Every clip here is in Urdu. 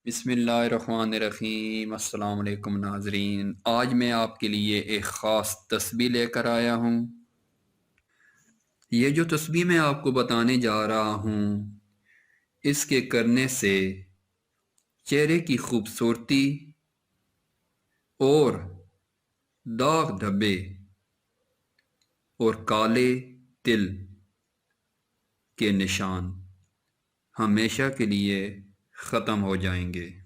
بسم اللہ الرحمن الرحیم۔ السلام علیکم ناظرین، آج میں آپ کے لیے ایک خاص تسبیح لے کر آیا ہوں۔ یہ جو تسبیح میں آپ کو بتانے جا رہا ہوں، اس کے کرنے سے چہرے کی خوبصورتی اور داغ دھبے اور کالے تل کے نشان ہمیشہ کے لیے ختم ہو جائیں گے۔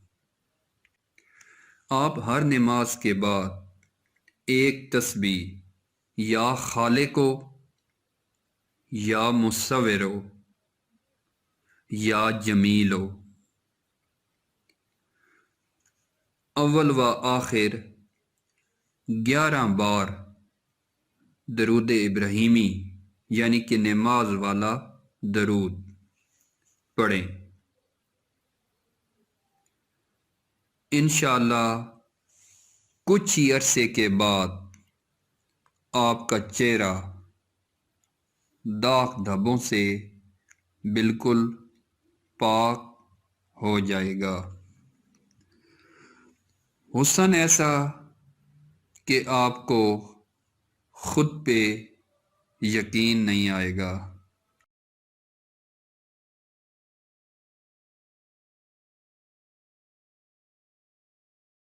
آپ ہر نماز کے بعد ایک تسبیح یا خالقو یا مصورو یا جمیلو اول و آخر 11 بار درود ابراہیمی یعنی کہ نماز والا درود پڑھیں۔ انشاءاللہ کچھ ہی عرصے کے بعد آپ کا چہرہ داغ دھبوں سے بالکل پاک ہو جائے گا۔ حسن ایسا کہ آپ کو خود پہ یقین نہیں آئے گا۔